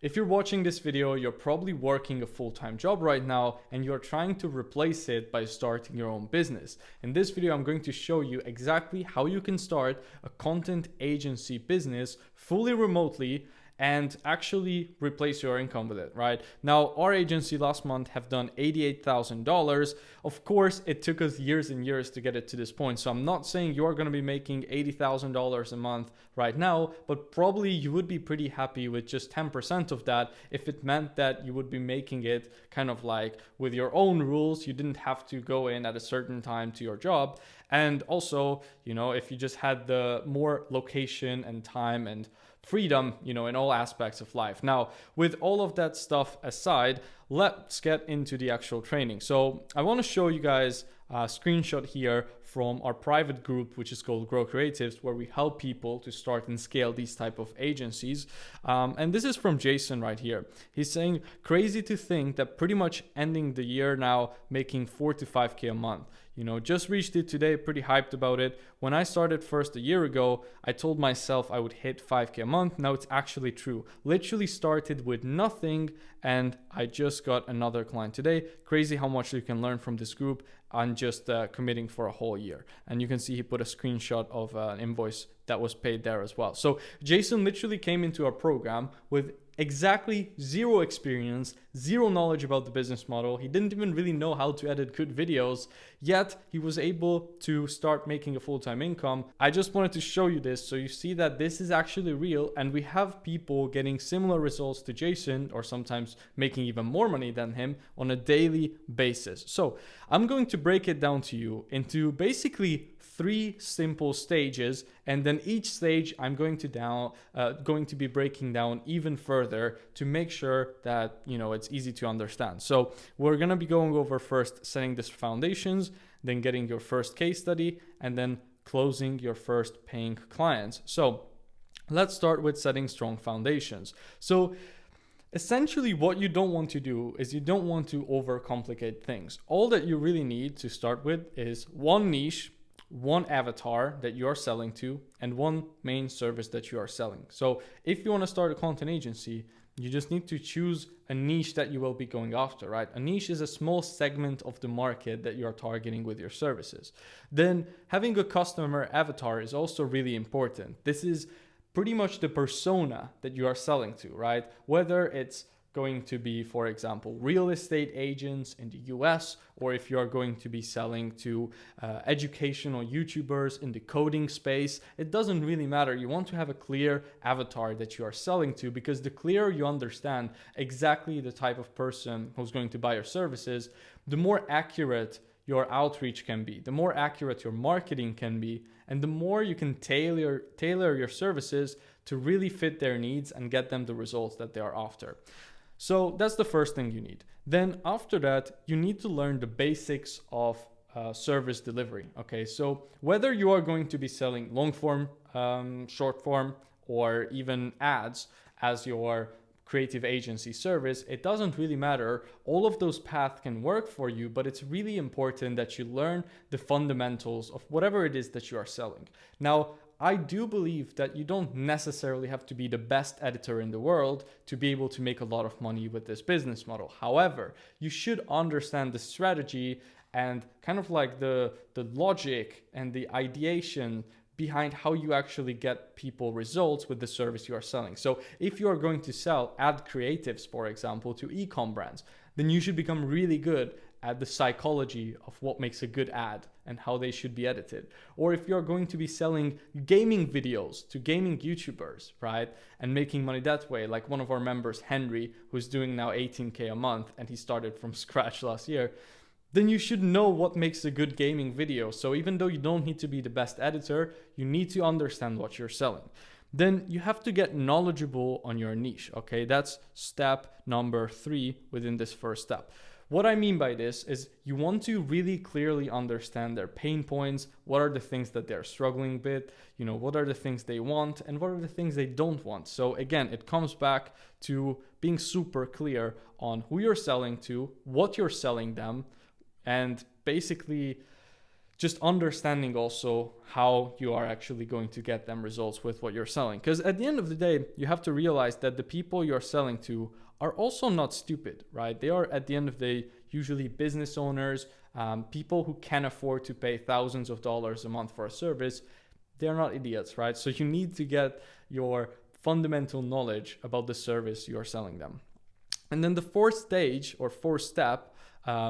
If you're watching this video, you're probably working a full-time job right now and you're trying to replace it by starting your own business. In this video, I'm going to show you exactly how you can start a content agency business fully remotely and actually replace your income with it, right? Now, our agency last month have done $88,000. Of course, it took us years and years to get it to this point. So I'm not saying you're going to be making $80,000 a month right now, but probably you would be pretty happy with just 10% of that if it meant that you would be making it kind of like with your own rules. You didn't have to go in at a certain time to your job. And also, if you just had the more location and time and freedom, in all aspects of life. Now, with all of that stuff aside, let's get into the actual training. So I want to show you guys a screenshot here from our private group, which is called Grow Creatives, where we help people to start and scale these type of agencies. And this is from Jason right here. He's saying, crazy to think that pretty much ending the year now making 4 to 5K a month. Just reached it today, pretty hyped about it. When I started first a year ago, I told myself I would hit 5K a month. Now it's actually true. Literally started with nothing and I just got another client today. Crazy how much you can learn from this group on just committing for a whole year. And you can see he put a screenshot of an invoice that was paid there as well. So Jason literally came into our program with exactly zero experience, zero knowledge about the business model. He didn't even really know how to edit good videos, yet he was able to start making a full-time income. I just wanted to show you this so you see that this is actually real, and we have people getting similar results to Jason, or sometimes making even more money than him on a daily basis. So I'm going to break it down to you into basically 3 simple stages, and then each stage I'm going to be breaking down even further to make sure that it's easy to understand. So we're going to be going over first setting the foundations, then getting your first case study, and then closing your first paying clients. So let's start with setting strong foundations. So essentially, what you don't want to do is you don't want to overcomplicate things. All that you really need to start with is one niche, one avatar that you're selling to, and one main service that you are selling. So if you want to start a content agency, you just need to choose a niche that you will be going after, right? A niche is a small segment of the market that you are targeting with your services. Then having a customer avatar is also really important. This is pretty much the persona that you are selling to, right? Whether it's going to be, for example, real estate agents in the US, or if you are going to be selling to educational YouTubers in the coding space, it doesn't really matter. You want to have a clear avatar that you are selling to, because the clearer you understand exactly the type of person who's going to buy your services, the more accurate your outreach can be, the more accurate your marketing can be, and the more you can tailor your services to really fit their needs and get them the results that they are after. So that's the first thing you need. Then after that, you need to learn the basics of service delivery. Okay, so whether you are going to be selling long form, short form, or even ads as your creative agency service, it doesn't really matter. All of those paths can work for you, but it's really important that you learn the fundamentals of whatever it is that you are selling. Now, I do believe that you don't necessarily have to be the best editor in the world to be able to make a lot of money with this business model. However, you should understand the strategy and kind of like the logic and the ideation behind how you actually get people results with the service you are selling. So if you are going to sell ad creatives, for example, to e-com brands, then you should become really good at the psychology of what makes a good ad and how they should be edited. Or if you're going to be selling gaming videos to gaming YouTubers, right, and making money that way, like one of our members, Henry, who's doing now 18K a month, and he started from scratch last year, then you should know what makes a good gaming video. So even though you don't need to be the best editor, you need to understand what you're selling. Then you have to get knowledgeable on your niche, okay? That's step number 3 within this first step. What I mean by this is you want to really clearly understand their pain points. What are the things that they're struggling with? What are the things they want and what are the things they don't want? So again, it comes back to being super clear on who you're selling to, what you're selling them, and basically just understanding also how you are actually going to get them results with what you're selling. Because at the end of the day, you have to realize that the people you're selling to are also not stupid, right? They are, at the end of the day, usually business owners, people who can afford to pay thousands of dollars a month for a service. They're not idiots, right? So you need to get your fundamental knowledge about the service you're selling them. And then the fourth stage or fourth step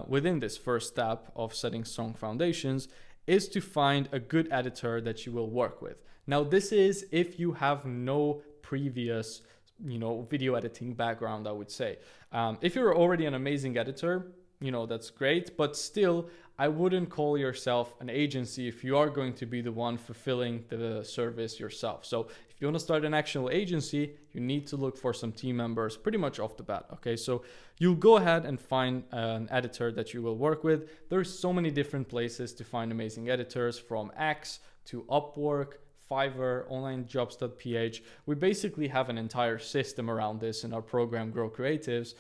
within this first step of setting strong foundations is to find a good editor that you will work with. Now, this is if you have no previous, video editing background, I would say. If you're already an amazing editor, that's great, but still, I wouldn't call yourself an agency if you are going to be the one fulfilling the service yourself. So if you want to start an actual agency, you need to look for some team members pretty much off the bat. Okay, so you'll go ahead and find an editor that you will work with. There's so many different places to find amazing editors, from X to Upwork, Fiverr, onlinejobs.ph. We basically have an entire system around this in our program Grow Creatives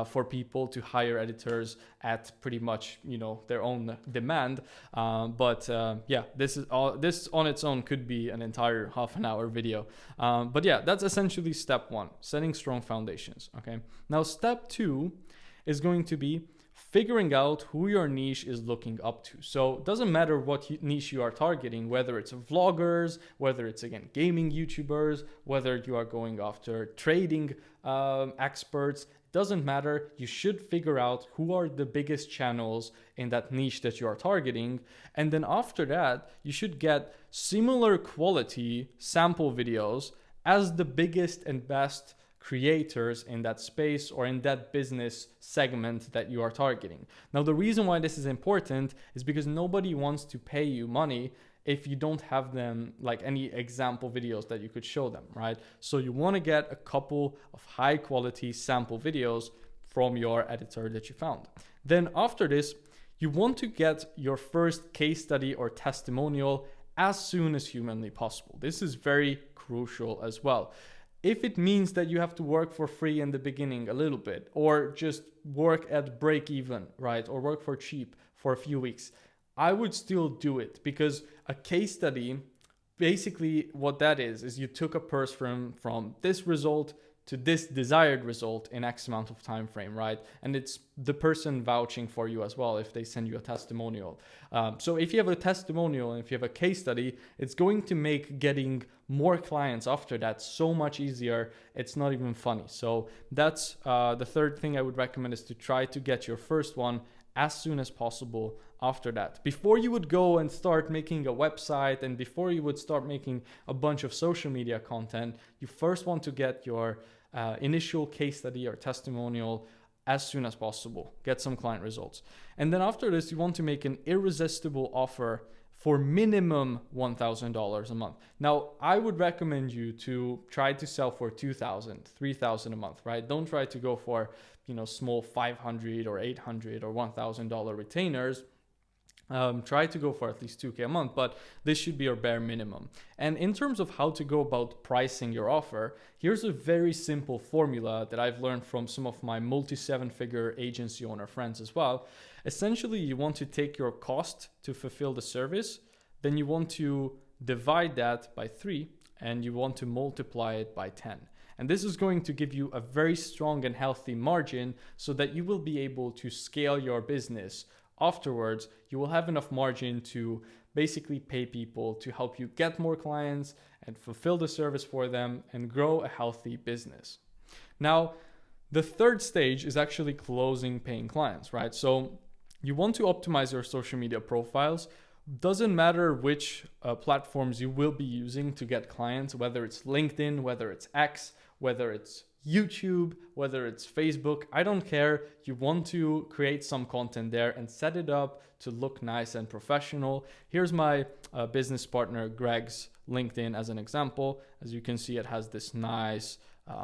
for people to hire editors at pretty much their own demand. This on its own could be an entire half an hour video. But yeah, that's essentially step one, setting strong foundations. Okay. Now step two is going to be figuring out who your niche is looking up to. So it doesn't matter what niche you are targeting, whether it's vloggers, whether it's again gaming YouTubers, whether you are going after trading experts, doesn't matter. You should figure out who are the biggest channels in that niche that you are targeting. And then after that, you should get similar quality sample videos as the biggest and best creators in that space or in that business segment that you are targeting. Now, the reason why this is important is because nobody wants to pay you money if you don't have them, like any example videos that you could show them, right? So you want to get a couple of high quality sample videos from your editor that you found. Then after this, you want to get your first case study or testimonial as soon as humanly possible. This is very crucial as well. If it means that you have to work for free in the beginning a little bit, or just work at break even, right? Or work for cheap for a few weeks, I would still do it, because a case study, basically what that is you took a person from this result to this desired result in X amount of time frame, right? And it's the person vouching for you as well if they send you a testimonial. So if you have a testimonial and if you have a case study, it's going to make getting more clients after that so much easier. It's not even funny. So that's the third thing I would recommend, is to try to get your first one as soon as possible after that. Before you would go and start making a website, and before you would start making a bunch of social media content, you first want to get your initial case study or testimonial as soon as possible, get some client results. And then after this, you want to make an irresistible offer for minimum $1,000 a month. Now, I would recommend you to try to sell for $2,000, $3,000 a month, right? Don't try to go for, small $500 or $800 or $1,000 retainers. Try to go for at least $2,000 a month, but this should be your bare minimum. And in terms of how to go about pricing your offer, here's a very simple formula that I've learned from some of my multi-7-figure agency owner friends as well. Essentially, you want to take your cost to fulfill the service, then you want to divide that by 3, and you want to multiply it by 10. And this is going to give you a very strong and healthy margin so that you will be able to scale your business. Afterwards, you will have enough margin to basically pay people to help you get more clients and fulfill the service for them and grow a healthy business. Now, the third stage is actually closing paying clients, right? So you want to optimize your social media profiles. Doesn't matter which platforms you will be using to get clients, whether it's LinkedIn, whether it's X, whether it's YouTube, whether it's Facebook, I don't care. You want to create some content there and set it up to look nice and professional. Here's my business partner Greg's LinkedIn as an example. As you can see, it has this nice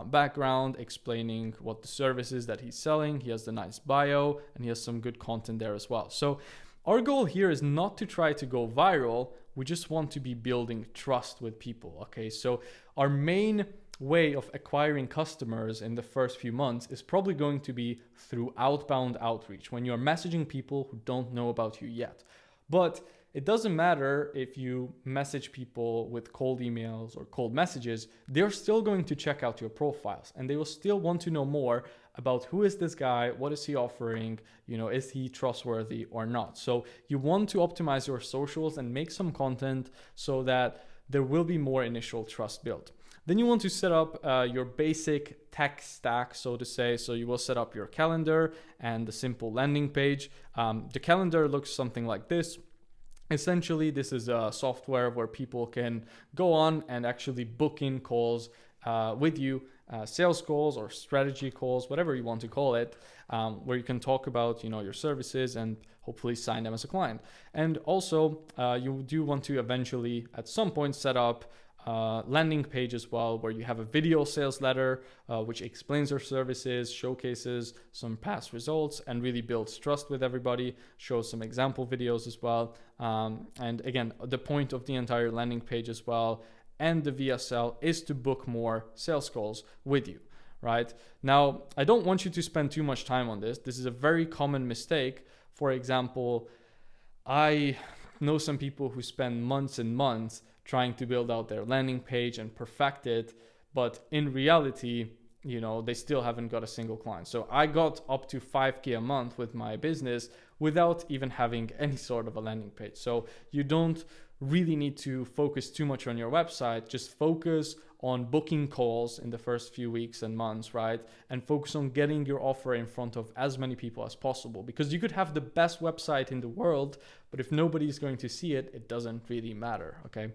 background explaining what the service is that he's selling. He has the nice bio and he has some good content there as well. So our goal here is not to try to go viral. We just want to be building trust with people. Okay, so our main way of acquiring customers in the first few months is probably going to be through outbound outreach, when you're messaging people who don't know about you yet. But it doesn't matter if you message people with cold emails or cold messages, they're still going to check out your profiles and they will still want to know more about who is this guy, what is he offering, is he trustworthy or not. So you want to optimize your socials and make some content so that there will be more initial trust built. Then you want to set up your basic tech stack, so to say. So you will set up your calendar and the simple landing page. The calendar looks something like this. Essentially, this is a software where people can go on and actually book in calls with you, sales calls or strategy calls, whatever you want to call it, where you can talk about your services and hopefully sign them as a client. And also, you do want to eventually, at some point, set up landing page as well, where you have a video sales letter which explains your services, showcases some past results, and really builds trust with everybody, shows some example videos as well. And again, the point of the entire landing page as well and the VSL is to book more sales calls with you, right? Now, I don't want you to spend too much time on this. This is a very common mistake. For example, I know some people who spend months and months trying to build out their landing page and perfect it, but in reality, they still haven't got a single client. So I got up to 5K a month with my business without even having any sort of a landing page. So you don't really need to focus too much on your website. Just focus on booking calls in the first few weeks and months, right? And focus on getting your offer in front of as many people as possible, because you could have the best website in the world, but if nobody is going to see it, it doesn't really matter, okay?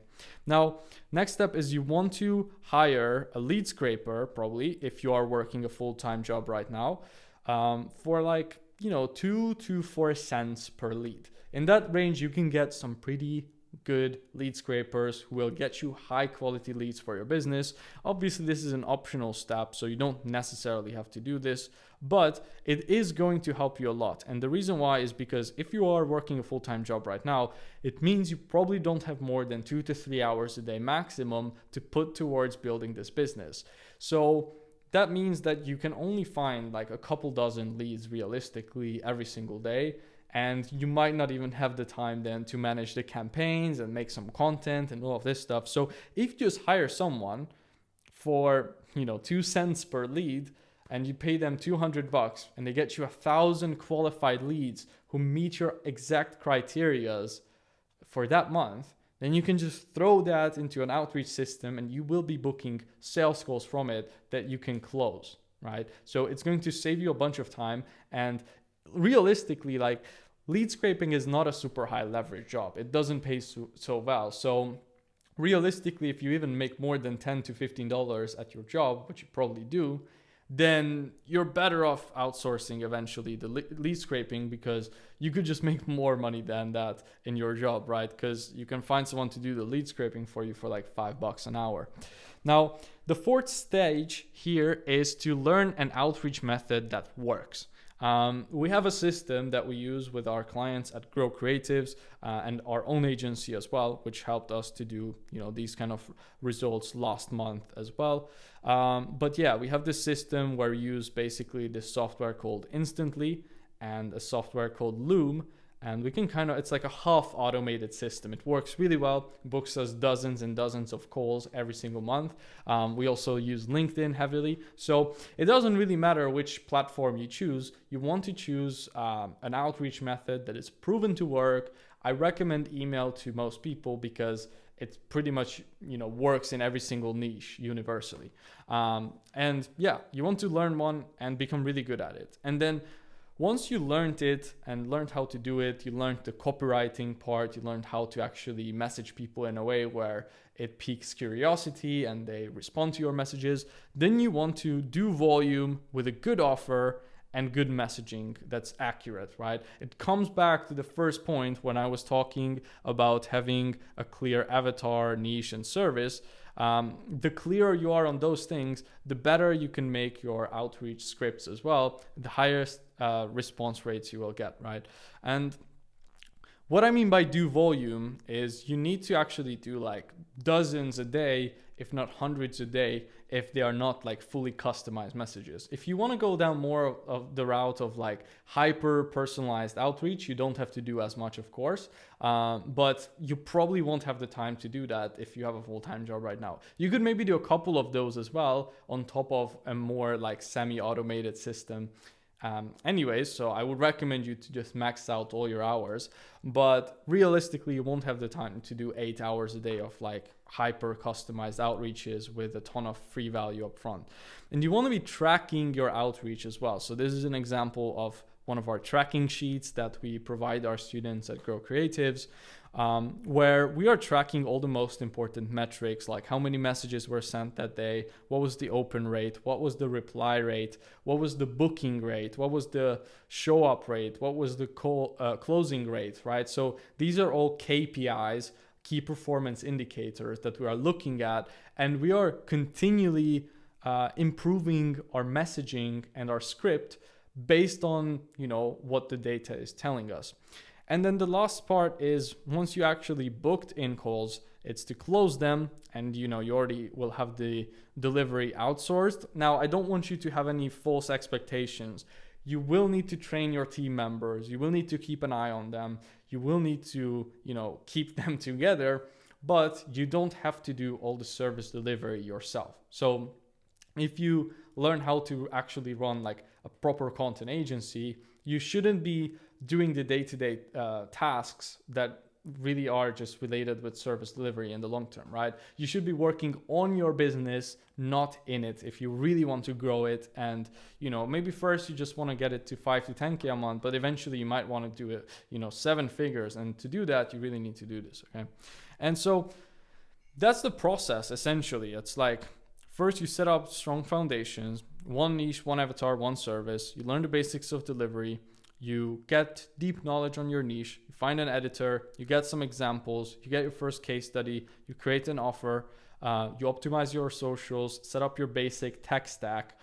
Now, next step is you want to hire a lead scraper, probably, if you are working a full-time job right now, for like, 2 to 4 cents per lead. In that range, you can get some pretty good lead scrapers who will get you high quality leads for your business. Obviously, this is an optional step, so you don't necessarily have to do this, but it is going to help you a lot. And the reason why is because if you are working a full-time job right now, it means you probably don't have more than 2 to 3 hours a day maximum to put towards building this business. So that means that you can only find like a couple dozen leads realistically every single day. And you might not even have the time then to manage the campaigns and make some content and all of this stuff. So if you just hire someone for, 2 cents per lead and you pay them $200 and they get you 1,000 qualified leads who meet your exact criterias for that month, then you can just throw that into an outreach system and you will be booking sales calls from it that you can close, right? So it's going to save you a bunch of time. And realistically, like, lead scraping is not a super high leverage job. It doesn't pay so well. So realistically, if you even make more than $10 to $15 at your job, which you probably do, then you're better off outsourcing eventually the lead scraping, because you could just make more money than that in your job, right? Because you can find someone to do the lead scraping for you for like $5 an hour. Now, the fourth stage here is to learn an outreach method that works. We have a system that we use with our clients at Grow Creatives and our own agency as well, which helped us to do these kind of results last month as well. But yeah, we have this system where we use basically this software called Instantly and a software called Loom. And we can it's like a half automated system. It works really well, books us dozens and dozens of calls every single month. We also use LinkedIn heavily. So it doesn't really matter which platform you choose. You want to choose an outreach method that is proven to work. I recommend email to most people because it pretty much works in every single niche universally. And yeah, you want to learn one and become really good at it. And then once you learned it and learned how to do it, you learned the copywriting part, you learned how to actually message people in a way where it piques curiosity and they respond to your messages, then you want to do volume with a good offer and good messaging that's accurate, right? It comes back to the first point when I was talking about having a clear avatar, niche, and service. The clearer you are on those things, the better you can make your outreach scripts as well, the highest response rates you will get, right? And what I mean by do volume is you need to actually do like dozens a day if not hundreds a day, if they are not like fully customized messages. If you want to go down more of the route of like hyper personalized outreach, you don't have to do as much, of course, but you probably won't have the time to do that if you have a full-time job right now. You could maybe do a couple of those as well on top of a more like semi-automated system. Anyways, so I would recommend you to just max out all your hours, but realistically you won't have the time to do 8 hours a day of like hyper customized outreaches with a ton of free value up front. And you want to be tracking your outreach as well. So this is an example of one of our tracking sheets that we provide our students at Grow Creatives, where we are tracking all the most important metrics, like how many messages were sent that day, what was the open rate, what was the reply rate, what was the booking rate, what was the show up rate, what was the closing rate, right? So these are all KPIs, key performance indicators that we are looking at, and we are continually improving our messaging and our script based on, you know, what the data is telling us. And then the last part is once you actually booked in calls, it's to close them, and you know, you already will have the delivery outsourced. Now, I don't want you to have any false expectations. You will need to train your team members. You will need to keep an eye on them. You will need to, you know, keep them together, but you don't have to do all the service delivery yourself. So if you learn how to actually run like a proper content agency, you shouldn't be doing the day-to-day tasks that really are just related with service delivery in the long term, right? You should be working on your business, not in it, if you really want to grow it. And, you know, maybe first you just want to get it to 5 to 10K a month, but eventually you might want to do it, you know, 7 figures. And to do that, you really need to do this, okay? And so that's the process, essentially. It's like, first you set up strong foundations, one niche, one avatar, one service. You learn the basics of delivery. You get deep knowledge on your niche, you find an editor, you get some examples, you get your first case study, you create an offer, you optimize your socials, set up your basic tech stack,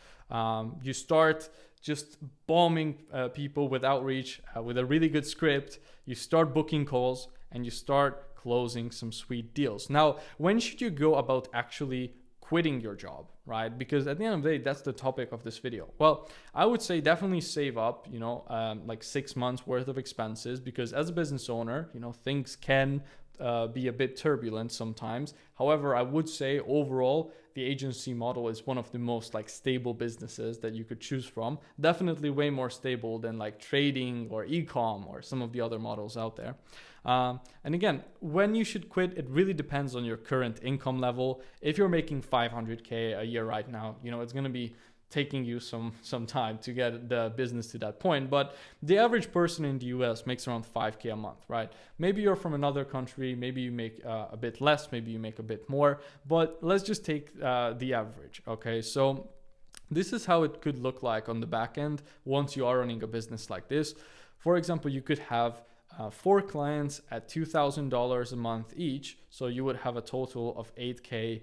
you start just bombing people with outreach with a really good script, you start booking calls, and you start closing some sweet deals. Now, when should you go about actually quitting your job, right? Because at the end of the day, that's the topic of this video. Well, I would say definitely save up, you know, like 6 months worth of expenses, because as a business owner, you know, things can be a bit turbulent sometimes. However, I would say overall, the agency model is one of the most like stable businesses that you could choose from. Definitely way more stable than like trading or e-com or some of the other models out there. And again, when you should quit, it really depends on your current income level. If you're making 500K a year right now, you know, it's going to be taking you some time to get the business to that point. But the average person in the US makes around 5K a month, right? Maybe you're from another country, maybe you make a bit less, maybe you make a bit more, but let's just take the average, okay? So this is how it could look like on the back end once you are running a business like this. For example, you could have 4 clients at $2,000 a month each. So you would have a total of 8K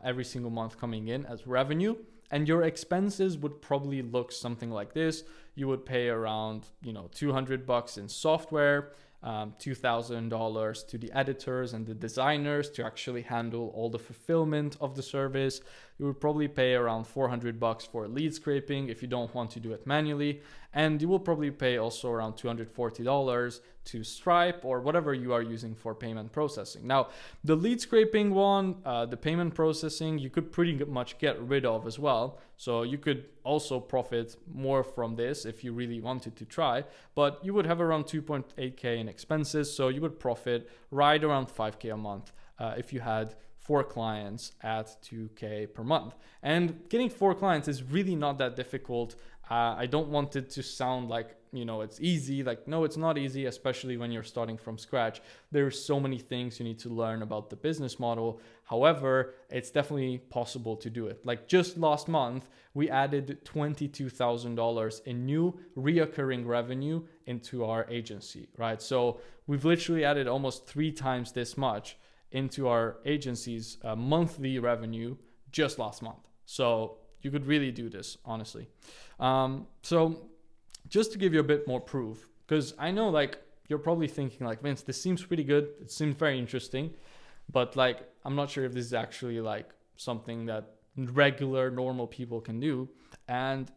every single month coming in as revenue. And your expenses would probably look something like this. You would pay around, you know, $200 in software, $2,000 to the editors and the designers to actually handle all the fulfillment of the service. You would probably pay around $400 for lead scraping if you don't want to do it manually. And you will probably pay also around $240 to Stripe or whatever you are using for payment processing. Now, the lead scraping one, the payment processing, you could pretty much get rid of as well. So you could also profit more from this if you really wanted to try, but you would have around 2.8K in expenses. So you would profit right around 5K a month if you had 4 clients at 2K per month. And getting 4 clients is really not that difficult. I don't want it to sound like, you know, it's easy. Like, no, it's not easy, especially when you're starting from scratch. There's so many things you need to learn about the business model. However, it's definitely possible to do it. Like just last month, we added $22,000 in new reoccurring revenue into our agency, right? So we've literally added almost 3 times this much into our agency's monthly revenue just last month. So you could really do this, honestly. So just to give you a bit more proof, because I know like you're probably thinking like, Vince, this seems pretty good. It seems very interesting, but like, I'm not sure if this is actually like something that regular normal people can do, and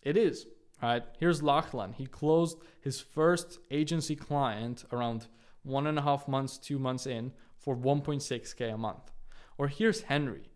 it is. Right, here's Lachlan. He closed his first agency client around 1.5 months, 2 months in, for 1.6K a month. Or here's Henry.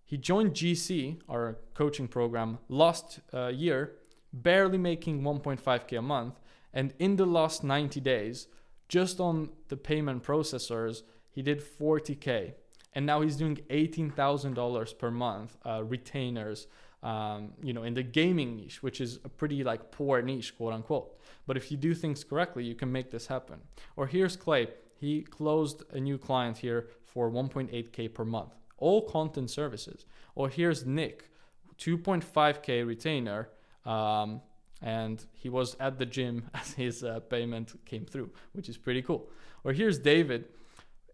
He joined GC, our coaching program, last year, barely making 1.5K a month. And in the last 90 days, just on the payment processors, he did 40K. And now he's doing $18,000 per month, retainers, in the gaming niche, which is a pretty like poor niche, quote unquote. But if you do things correctly, you can make this happen. Or here's Clay. He closed a new client here for 1.8K per month, all content services. Or here's Nick, 2.5K retainer, and he was at the gym as his payment came through, which is pretty cool. Or here's David.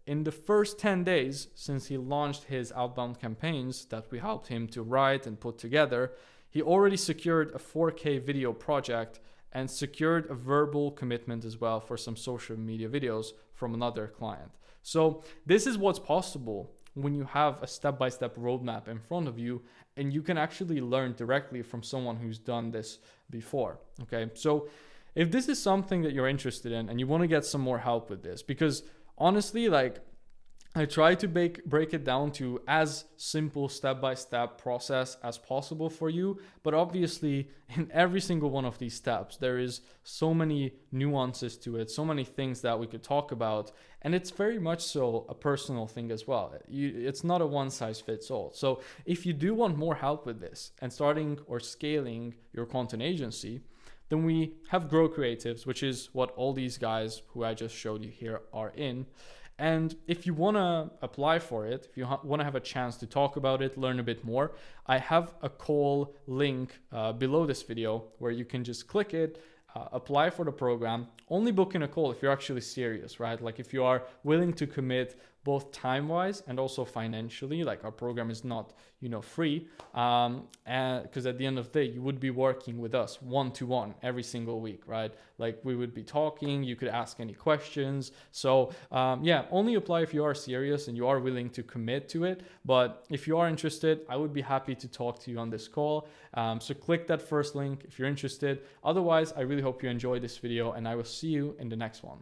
In the first 10 days since he launched his outbound campaigns that we helped him to write and put together, he already secured a 4K video project and secured a verbal commitment as well for some social media videos from another client. So this is what's possible when you have a step-by-step roadmap in front of you and you can actually learn directly from someone who's done this before. Okay, so if this is something that you're interested in and you want to get some more help with this, because honestly, like I try to break it down to as simple step-by-step process as possible for you. But obviously in every single one of these steps, there is so many nuances to it, so many things that we could talk about. And it's very much so a personal thing as well. It's not a one size fits all. So if you do want more help with this and starting or scaling your content agency, then we have Grow Creatives, which is what all these guys who I just showed you here are in. And if you want to apply for it, if you want to have a chance to talk about it, learn a bit more, I have a call link below this video where you can just click it, apply for the program, only book in a call if you're actually serious, right? Like if you are willing to commit both time-wise and also financially, like our program is not, free, and because at the end of the day, you would be working with us one-to-one every single week, right? Like we would be talking, you could ask any questions. So only apply if you are serious and you are willing to commit to it. But if you are interested, I would be happy to talk to you on this call. So click that first link if you're interested. Otherwise, I really hope you enjoyed this video and I will see you in the next one.